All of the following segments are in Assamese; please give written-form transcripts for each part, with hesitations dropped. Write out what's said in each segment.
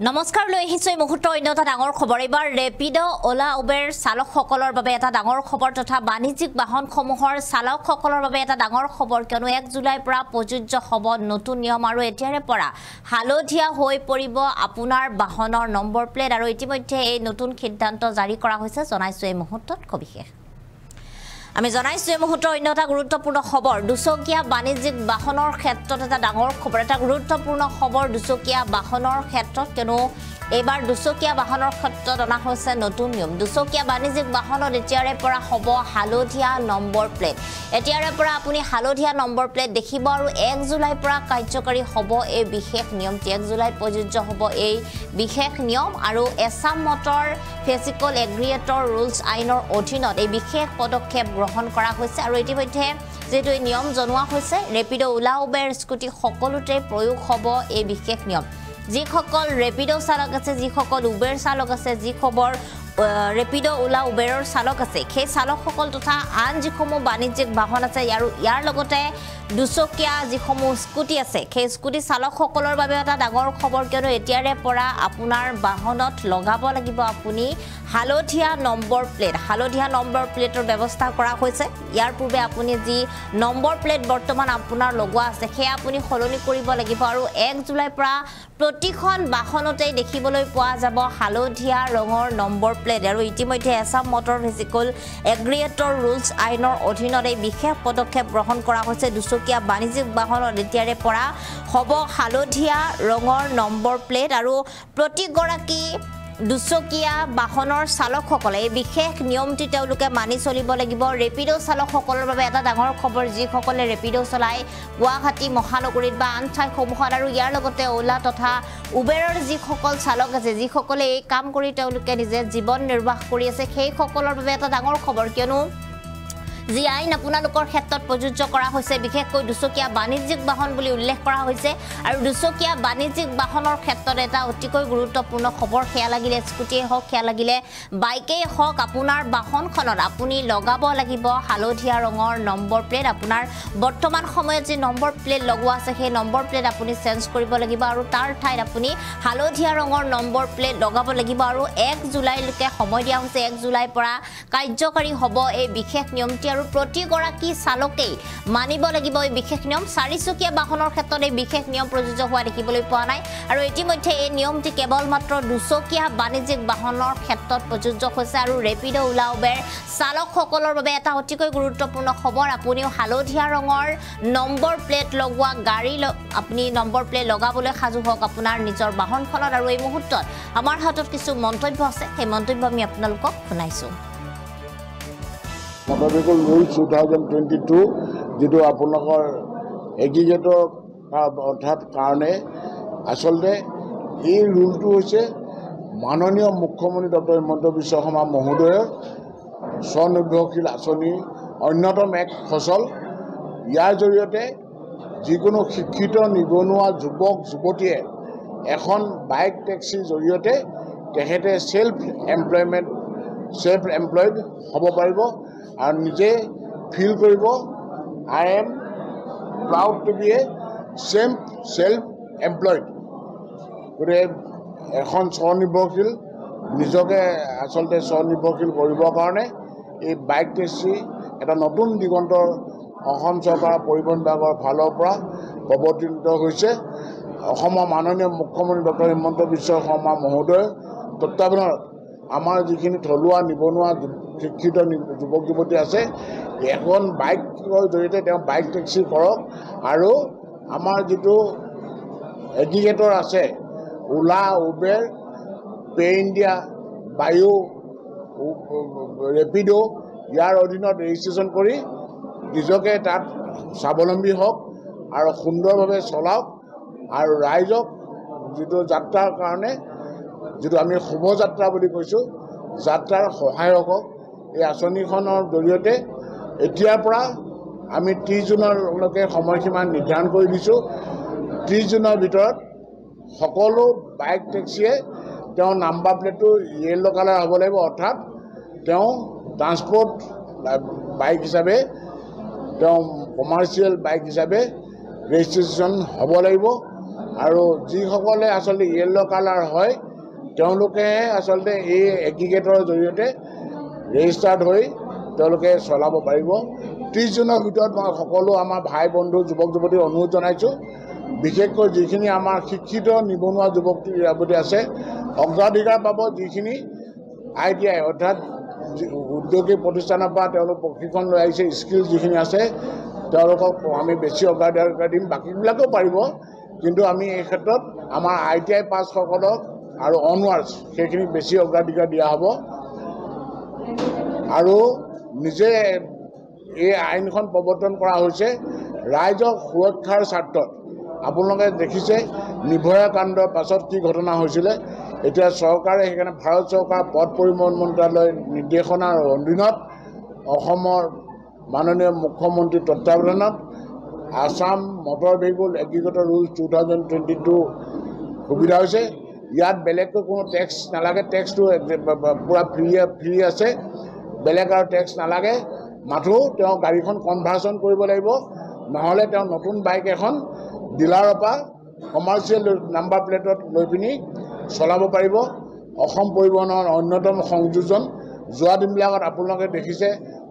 নমস্কাৰ লৈ আহিছো এই মুহূৰ্তৰ অন্য এটা ডাঙৰ খবৰ এবাৰ ৰেপিড' ওলা উবেৰ চালকসকলৰ বাবে এটা ডাঙৰ খবৰ তথা বাণিজ্যিক বাহনসমূহৰ চালকসকলৰ বাবে এটা ডাঙৰ খবৰ কিয়নো 1 জুলাইৰ পৰা প্ৰযোজ্য হ'ব নতুন নিয়ম আৰু এতিয়াৰে পৰা হালধীয়া হৈ পৰিব আপোনাৰ বাহনৰ নম্বৰ প্লেট আৰু ইতিমধ্যে এই নতুন সিদ্ধান্ত জাৰি কৰা হৈছে জনাইছো এই মুহূৰ্তত সবিশেষ আমি জনাইছো এই মুহূৰ্তৰ অন্য এটা গুৰুত্বপূৰ্ণ খবৰ দুচকীয়া বাণিজ্যিক বাহনৰ ক্ষেত্ৰত এটা ডাঙৰ খবৰ এটা গুৰুত্বপূৰ্ণ খবৰ দুচকীয়া বাহনৰ ক্ষেত্ৰত কিয়নো এবাৰ দুচকীয়া বাহনৰ ক্ষেত্ৰত অনা হৈছে নতুন নিয়ম দুচকীয়া বাণিজ্যিক বাহনত এতিয়াৰে পৰা হ'ব হালধীয়া নম্বৰ প্লেট এতিয়াৰে পৰা আপুনি হালধীয়া নম্বৰ প্লেট দেখিব আৰু 1 জুলাইৰ পৰা কাৰ্যকৰী হ'ব এই বিশেষ নিয়মটি 1 জুলাইত প্ৰযোজ্য হ'ব এই বিশেষ নিয়ম আৰু Assam motor physical aggregator rules আইনৰ অধীনত এই বিশেষ পদক্ষেপ গ্ৰহণ কৰা হৈছে আৰু ইতিমধ্যে যেটো এই নিয়ম জনোৱা হৈছে ৰেপিড' ওলা উবেৰ স্কুটি সকলোতে প্ৰয়োগ হ'ব এই বিশেষ নিয়ম যিসকল ৰেপিড' চালক আছে যিসকল উবেৰ চালক আছে যি খবৰ ৰেপিড' ওলা উবেৰৰ চালক আছে সেই চালকসকল তথা আন যিসমূহ বাণিজ্যিক বাহন আছে ইয়াৰ লগতে দুচকীয়া যিসমূহ স্কুটি আছে সেই স্কুটি চালকসকলৰ বাবে এটা ডাঙৰ খবৰ কিয়নো এতিয়াৰে পৰা আপোনাৰ বাহনত লগাব লাগিব আপুনি হালধীয়া নম্বৰ প্লেটৰ ব্যৱস্থা কৰা হৈছে ইয়াৰ পূৰ্বে আপুনি যি নম্বৰ প্লেট বৰ্তমান আপোনাৰ লগোৱা আছে সেয়া আপুনি সলনি কৰিব লাগিব আৰু 1 জুলাইৰ পৰা প্ৰতিখন বাহনতে দেখিবলৈ পোৱা যাব হালধীয়া ৰঙৰ নম্বৰ প্লেট আৰু ইতিমধ্যে Assam motor physical aggregator rules আইনৰ অধীনত এই বিশেষ পদক্ষেপ গ্ৰহণ কৰা হৈছে দুচকীয়া বাণিজ্যিক বাহনত এতিয়াৰে পৰা হ'ব হালধীয়া ৰঙৰ নম্বৰ প্লেট আৰু প্ৰতিগৰাকী দুচকীয়া বাহনৰ চালকসকলে এই বিশেষ নিয়মটি তেওঁলোকে মানি চলিব লাগিব ৰেপিড' চালকসকলৰ বাবে এটা ডাঙৰ খবৰ যিসকলে ৰেপিড' চলাই গুৱাহাটী মহানগৰীত বা আন ঠাইসমূহত আৰু ইয়াৰ লগতে ওলা তথা উবেৰৰ যিসকল চালক আছে যিসকলে এই কাম কৰি তেওঁলোকে নিজে জীৱন নিৰ্বাহ কৰি আছে সেইসকলৰ বাবে এটা ডাঙৰ খবৰ কিয়নো যি আইন আপোনালোকৰ ক্ষেত্ৰত প্ৰযোজ্য কৰা হৈছে বিশেষকৈ দুচকীয়া বাণিজ্যিক বাহন বুলি উল্লেখ কৰা হৈছে আৰু দুচকীয়া বাণিজ্যিক বাহনৰ ক্ষেত্ৰত এটা অতিকৈ গুৰুত্বপূৰ্ণ খবৰ খেয়া লাগিলে স্কুটিয়ে হওক খেয়া লাগিলে বাইকেই হওক আপোনাৰ বাহনখনত আপুনি লগাব লাগিব হালধীয়া ৰঙৰ নম্বৰ প্লেট আপোনাৰ বৰ্তমান সময়ত যি নম্বৰ প্লেট লগোৱা আছে সেই নম্বৰ প্লেট আপুনি চেঞ্জ কৰিব লাগিব আৰু তাৰ ঠাইত আপুনি হালধীয়া ৰঙৰ নম্বৰ প্লেট লগাব লাগিব আৰু 1 জুলাইলৈকে সময় দিয়া হৈছে 1 জুলাইৰ পৰা কাৰ্যকৰী হ'ব এই বিশেষ নিয়মটি আৰু প্ৰতিগৰাকী চালকেই মানিব লাগিব এই বিশেষ নিয়ম চাৰিচকীয়া বাহনৰ ক্ষেত্ৰত এই বিশেষ নিয়ম প্ৰযোজ্য হোৱা দেখিবলৈ পোৱা নাই আৰু ইতিমধ্যে এই নিয়মটি কেৱল মাত্ৰ দুচকীয়া বাণিজ্যিক বাহনৰ ক্ষেত্ৰত প্ৰযোজ্য হৈছে আৰু ৰেপিড' ওলা উবেৰ চালকসকলৰ বাবে এটা অতিকৈ গুৰুত্বপূৰ্ণ খবৰ আপুনিও হালধীয়া ৰঙৰ নম্বৰ প্লেট লগোৱা গাড়ী আপুনি নম্বৰ প্লেট লগাবলৈ সাজু হওক আপোনাৰ নিজৰ বাহনখনত আৰু এই মুহূৰ্তত আমাৰ হাতত কিছু মন্তব্য আছে সেই মন্তব্য আমি আপোনালোকক শুনাইছো Motor Vehicle Rules 2022 যেটো আপোনালোকৰ এগ্ৰিগেটৰ অৰ্থাৎ কাৰণে আচলতে এই ৰুলটো হৈছে মাননীয় মুখ্যমন্ত্ৰী ডক্টৰ হিমন্ত বিশ্ব শৰ্মা মহোদয়ৰ স্বনিৰ্ভৰশীল আঁচনিৰ অন্যতম এক ফচল ইয়াৰ জৰিয়তে যিকোনো শিক্ষিত নিবনুৱা যুৱক যুৱতীয়ে এখন বাইক টেক্সিৰ জৰিয়তে তেখেতে সেল্ফ এমপ্লয়েড হ'ব পাৰিব আৰু নিজে ফিল কৰিব I am proud to be a self employed গতিকে এখন স্বনিৰ্ভৰশীল নিজকে আচলতে স্বনিৰ্ভৰশীল কৰিবৰ কাৰণে এই বাইক টেক্সি এটা নতুন দিগন্তৰ অসম চৰকাৰ পৰিবহণ বিভাগৰ ফালৰ পৰা প্ৰৱৰ্তিত হৈছে অসমৰ মাননীয় মুখ্যমন্ত্ৰী ডক্টৰ হিমন্ত বিশ্ব শৰ্মা মহোদয়ৰ তত্বাৱধানত আমাৰ যিখিনি থলুৱা নিবনুৱা শিক্ষিত যুৱক যুৱতী আছে এখন বাইকৰ জৰিয়তে তেওঁ বাইক টেক্সি কৰক আৰু আমাৰ যিটো এগ্ৰিগেটৰ আছে ওলা উবেৰ পে ইণ্ডিয়া বায়ু ৰেপিড' ইয়াৰ অধীনত ৰেজিষ্ট্ৰেশ্যন কৰি নিজকে তাত স্বাৱলম্বী হওক আৰু সুন্দৰভাৱে চলাওক আৰু ৰাইজক যিটো যাত্ৰাৰ কাৰণে যিটো আমি শুভযাত্ৰা বুলি কৈছোঁ যাত্ৰাৰ সহায়ক হওক এই আঁচনিখনৰ জৰিয়তে এতিয়াৰ পৰা আমি 30 জুনলৈকে সময়সীমা নিৰ্ধাৰণ কৰি দিছোঁ 30 জুনৰ ভিতৰত সকলো বাইক টেক্সিয়ে তেওঁ নাম্বাৰ প্লেটটো য়েল্লো কালাৰ হ'ব লাগিব অৰ্থাৎ তেওঁ ট্ৰান্সপৰ্ট বাইক হিচাপে তেওঁ কমাৰ্চিয়েল বাইক হিচাপে ৰেজিষ্ট্ৰেশ্যন হ'ব লাগিব আৰু যিসকলে আচলতে য়েল্ল' কালাৰ হয় তেওঁলোকেহে আচলতে এই এগ্ৰিগেটৰ জৰিয়তে ৰেজিষ্টাৰ্ড হৈ তেওঁলোকে চলাব পাৰিব। 30 জুনৰ ভিতৰত মই সকলো আমাৰ ভাই বন্ধু যুৱক যুৱতীক অনুৰোধ জনাইছোঁ, বিশেষকৈ যিখিনি আমাৰ শিক্ষিত নিবনুৱা যুৱক যুৱতী আছে অগ্ৰাধিকাৰ পাব। যিখিনি ITI অৰ্থাৎ উদ্যোগিক প্ৰতিষ্ঠানৰ পৰা তেওঁলোক প্ৰশিক্ষণ লৈ আহিছে, স্কিল যিখিনি আছে তেওঁলোকক আমি বেছি অগ্ৰাধিকাৰ দিম। বাকীবিলাকেও পাৰিব, কিন্তু আমি এই ক্ষেত্ৰত আমাৰ ITI পাছসকলক আৰু অনৱাৰ্ডছ সেইখিনি বেছি অগ্ৰাধিকাৰ দিয়া হ'ব। আৰু নিজে এই আইনখন প্ৰৱৰ্তন কৰা হৈছে ৰাইজক সুৰক্ষাৰ স্বাৰ্থত। আপোনালোকে দেখিছে নিৰ্ভয়া কাণ্ডৰ পাছত কি ঘটনা হৈছিলে। এতিয়া চৰকাৰে সেইকাৰণে ভাৰত চৰকাৰ পথ পৰিবহণ মন্ত্ৰালয়ৰ নিৰ্দেশনাৰ অধীনত অসমৰ মাননীয় মুখ্যমন্ত্ৰীৰ তত্বাৱধানত Assam motor vehicle aggregator rules 2022 সুবিধা হৈছে। ইয়াত বেলেগকৈ কোনো টেক্স নালাগে, টেক্সটো পূৰা ফ্ৰী আছে, বেলেগ আৰু টেক্স নালাগে। মাথো তেওঁ গাড়ীখন কনভাৰ্চন কৰিব লাগিব, নহ'লে তেওঁ নতুন বাইক এখন ডিলাৰৰ পৰা কমাৰ্চিয়েল নাম্বাৰ প্লেটত লৈ পিনি চলাব পাৰিব। অসম পৰিবহণৰ অন্যতম সংযোজন। যোৱা দিনবিলাকত আপোনালোকে দেখিছে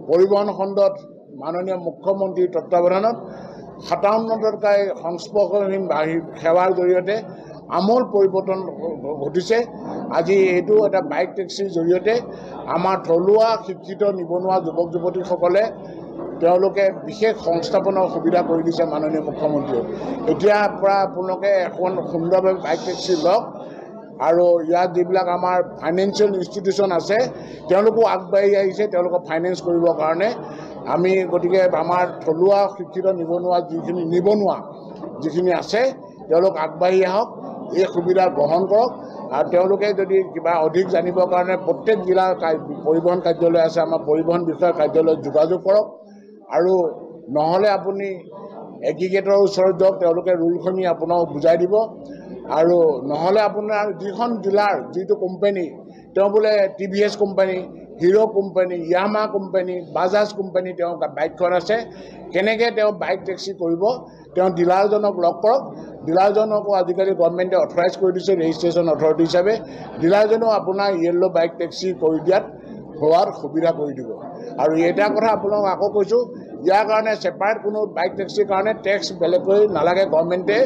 পৰিবহণ খণ্ডত মাননীয় মুখ্যমন্ত্ৰীৰ তত্বাৱধানত 57টাকৈ সংস্পৰ্শহীন সেৱাৰ জৰিয়তে আমূল পৰিৱৰ্তন ঘটিছে। আজি এইটো এটা বাইক টেক্সিৰ জৰিয়তে আমাৰ থলুৱা শিক্ষিত নিবনুৱা যুৱক যুৱতীসকলে তেওঁলোকে বিশেষ সংস্থাপনৰ সুবিধা কৰি দিছে মাননীয় মুখ্যমন্ত্ৰীয়ে। এতিয়াৰ পৰা আপোনালোকে এখন সুন্দৰভাৱে বাইক টেক্সি লওক। আৰু ইয়াত যিবিলাক আমাৰ ফাইনেন্সিয়েল ইনষ্টিটিউশ্যন আছে তেওঁলোকো আগবাঢ়ি আহিছে তেওঁলোকক ফাইনেন্স কৰিবৰ কাৰণে। আমি গতিকে আমাৰ থলুৱা শিক্ষিত নিবনুৱা যিখিনি আছে তেওঁলোক আগবাঢ়ি আহক, এই সুবিধা গ্ৰহণ কৰক। আৰু তেওঁলোকে যদি কিবা অধিক জানিবৰ কাৰণে প্ৰত্যেক জিলাৰ পৰিবহণ কাৰ্যালয় আছে, আমাৰ পৰিবহণ বিষয়ৰ কাৰ্যালয়ত যোগাযোগ কৰক। আৰু নহ'লে আপুনি এগ্ৰিগেটৰৰ ওচৰত যাওক, তেওঁলোকে ৰুলখিনি আপোনাক বুজাই দিব। আৰু নহ'লে আপোনাৰ যিখন জিলাৰ যিটো কোম্পানী, তেওঁ বোলে TVS কোম্পানী, হিৰো কোম্পানী, ইয়ামা কোম্পানী, বাজাজ কোম্পানী তেওঁ বাইকখন আছে, কেনেকৈ তেওঁ বাইক টেক্সি কৰিব, তেওঁ ডিলাৰজনক লগ কৰক। ডিলাৰজনকো আজিকালি গভৰ্ণমেণ্টে অথৰাইজ কৰি দিছে ৰেজিষ্ট্ৰেশ্যন অথৰিটি হিচাপে। ডিলাৰজনেও আপোনাৰ য়েল্ল' বাইক টেক্সি কৰি দিয়াত হোৱাৰ সুবিধা কৰি দিব। আৰু এটা কথা আপোনাক আকৌ কৈছোঁ, ইয়াৰ কাৰণে ছেপাৰেট কোনো বাইক টেক্সিৰ কাৰণে টেক্স বেলেগকৈ নালাগে, গভৰ্ণমেণ্টে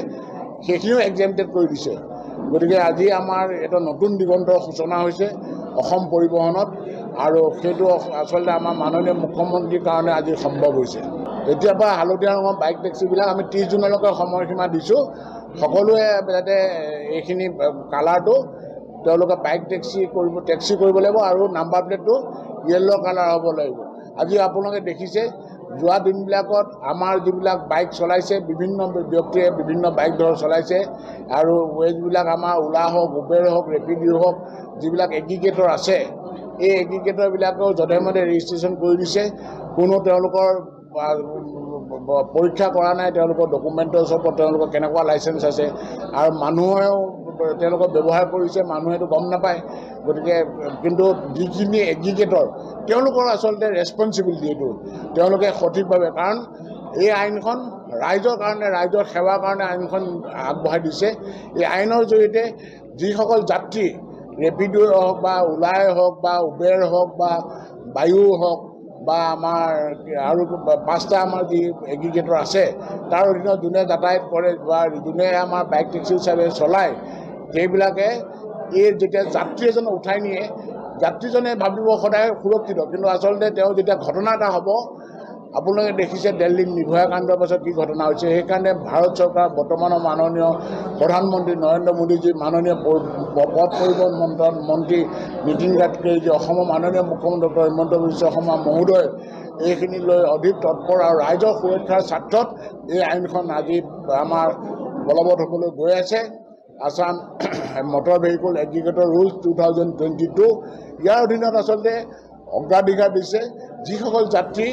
সেইখিনিও এক্সেম্পটেড কৰি দিছে। গতিকে আজি আমাৰ এটা নতুন দিগন্তৰ সূচনা হৈছে অসম পৰিবহণত, আৰু সেইটো আচলতে আমাৰ মাননীয় মুখ্যমন্ত্ৰীৰ কাৰণে আজি সম্ভৱ হৈছে। এতিয়াৰ পৰা হালধীয়া ৰঙৰ বাইক টেক্সিবিলাক আমি 30 জুনলৈকে সময়সীমা দিছোঁ। সকলোৱে যাতে এইখিনি কালাৰটো তেওঁলোকে বাইক টেক্সি কৰিব লাগিব, আৰু নাম্বাৰ প্লেটটো য়েল্ল' কালাৰ হ'ব লাগিব। আজি আপোনালোকে দেখিছে যোৱা দিনবিলাকত আমাৰ যিবিলাক বাইক চলাইছে, বিভিন্ন ব্যক্তিয়ে বিভিন্ন বাইক চলাইছে, আৰু ৱেজবিলাক আমাৰ ওলা হওক, উবেৰ হওক, ৰেপিড' হওক, যিবিলাক এগ্ৰিগেটৰ আছে এই এগ্ৰিগেটৰবিলাকেও যধে মধে ৰেজিষ্ট্ৰেশ্যন কৰি দিছে। কোনো তেওঁলোকৰ পৰীক্ষা কৰা নাই, তেওঁলোকৰ ডকুমেণ্টৰ ওপৰত তেওঁলোকৰ কেনেকুৱা লাইচেঞ্চ আছে, আৰু মানুহেও তেওঁলোকক ব্যৱহাৰ কৰিছে, মানুহেতো গম নাপায়। গতিকে কিন্তু যিখিনি এগ্ৰিগেটৰ তেওঁলোকৰ আচলতে ৰেছপনচিবিলিটি এইটো, তেওঁলোকে সঠিকভাৱে, কাৰণ এই আইনখন ৰাইজৰ কাৰণে, ৰাইজৰ সেৱাৰ কাৰণে আইনখন আগবঢ়াই দিছে। এই আইনৰ জৰিয়তে যিসকল যাত্ৰী ৰেপিড' হওক বা ওলাই হওক বা উবেৰ হওক বা বায়ু হওক বা আমাৰ আৰু 5টা আমাৰ যি এগ্ৰিগেটৰ আছে তাৰ অধীনত যোনে যাতায়াত কৰে বা যোনে আমাৰ বাইক টেক্সি হিচাপে চলায়, সেইবিলাকে এই যেতিয়া যাত্ৰী এজনক উঠাই নিয়ে, যাত্ৰীজনে ভাবিব সদায় সুৰক্ষিত, কিন্তু আচলতে তেওঁ যেতিয়া ঘটনা এটা হ'ব, আপোনালোকে দেখিছে দিল্লীত নিৰ্ভয়া কাণ্ডৰ পাছত কি ঘটনা হৈছে। সেইকাৰণে ভাৰত চৰকাৰ বৰ্তমানৰ মাননীয় প্ৰধানমন্ত্ৰী নৰেন্দ্ৰ মোদীজী, মাননীয় পথ পৰিবহণ মন্ত্ৰী নীতিন গাডকাৰীজী, অসমৰ মাননীয় মুখ্যমন্ত্ৰী ডক্টৰ হিমন্ত বিশ্ব শৰ্মা মহোদয় এইখিনি লৈ অধিক তৎপৰ, আৰু ৰাইজৰ সুৰক্ষাৰ স্বাৰ্থত এই আইনখন আজি আমাৰ বলবৎ হ'বলৈ গৈ আছে। Assam motor vehicle aggregator rules 2022 ইয়াৰ অধীনত আচলতে অগ্ৰাধিকাৰ দিছে যিসকল যাত্ৰী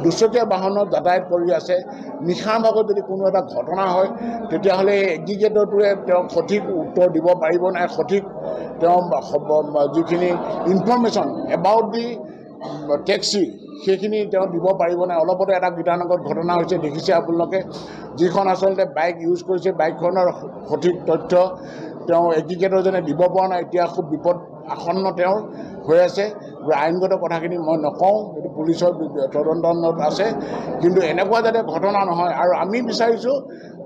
দুচকীয়া বাহনত যাতায়াত কৰি আছে, নিশাৰ ভাগত যদি কোনো এটা ঘটনা হয় তেতিয়াহ'লে এই এগ্ৰিগেটৰটোৱে তেওঁক সঠিক উত্তৰ দিব পাৰিব নাই, সঠিক তেওঁ যিখিনি ইনফৰমেশ্যন এবাউট দি টেক্সি সেইখিনি তেওঁ দিব পাৰিবনে অলপতে এটা গীতানগৰত ঘটনা হৈছে দেখিছে আপোনালোকে যিখন আচলতে বাইক ইউজ কৰিছে বাইকখনৰ সঠিক তথ্য তেওঁ এডুকেটৰজনে দিব পৰা নাই এতিয়া খুব বিপদ আসন্ন তেওঁৰ হৈ আছে আইনগত কথাখিনি মই নকওঁ এইটো পুলিচৰ তদন্তত আছে কিন্তু এনেকুৱা যাতে ঘটনা নহয় আৰু আমি বিচাৰিছোঁ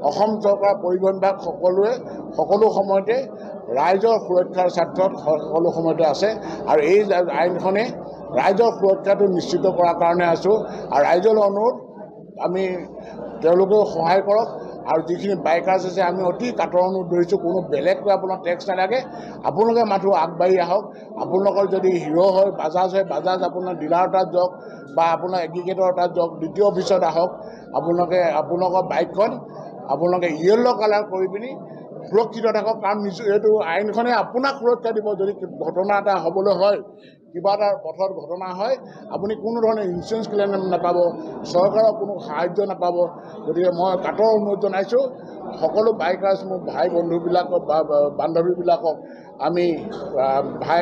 অসম চৰকাৰ পৰিবহণ বিভাগ সকলো সময়তে ৰাইজৰ সুৰক্ষাৰ স্বাৰ্থত সকলো সময়তে আছে আৰু এই আইনখনে ৰাইজৰ সুৰক্ষাটো নিশ্চিত কৰাৰ কাৰণে আছোঁ আৰু ৰাইজলৈ অনুৰোধ আমি তেওঁলোকেও সহায় কৰক আৰু যিখিনি বাইকাৰ্ছ আছে আমি অতি কাটৰ অনুৰোধ ধৰিছোঁ কোনো বেলেগকৈ আপোনাৰ টেক্স নালাগে আপোনালোকে মাথো আগবাঢ়ি আহক আপোনালোকৰ যদি হিৰ' হয় বাজাজ আপোনাৰ ডিলাৰ তাত যাওক বা আপোনাৰ এগ্ৰিগেটৰ তাত যাওক দ্বিতীয় অফিচত আহক আপোনালোকৰ বাইকখন আপোনালোকে য়েল্ল' কালাৰ কৰি পিনি সুৰক্ষিত থাকক কাৰণ এইটো আইনখনে আপোনাক সুৰক্ষা দিব যদি ঘটনা এটা হ'বলৈ হয় কিবা এটা পথত ঘটনা হয় আপুনি কোনো ধৰণৰ ইঞ্চুৰেঞ্চ ক্লেইম নাপাব চৰকাৰৰ কোনো সাহায্য নাপাব গতিকে মই কাটৰ অনুৰোধ জনাইছোঁ সকলো বাইকাৰ্ছ মোৰ ভাই বন্ধুবিলাকক বা বান্ধৱীবিলাকক আমি ভাই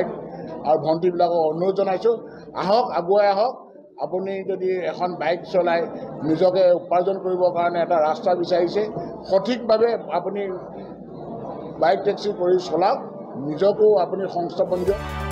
আৰু ভণ্টিবিলাকক অনুৰোধ জনাইছোঁ আহক আগুৱাই আহক আপুনি যদি এখন বাইক চলাই নিজকে উপাৰ্জন কৰিবৰ কাৰণে এটা ৰাস্তা বিচাৰিছে সঠিকভাৱে আপুনি বাইক টেক্সি কৰি চলাওক নিজকো আপুনি সংস্থাপন দিয়ক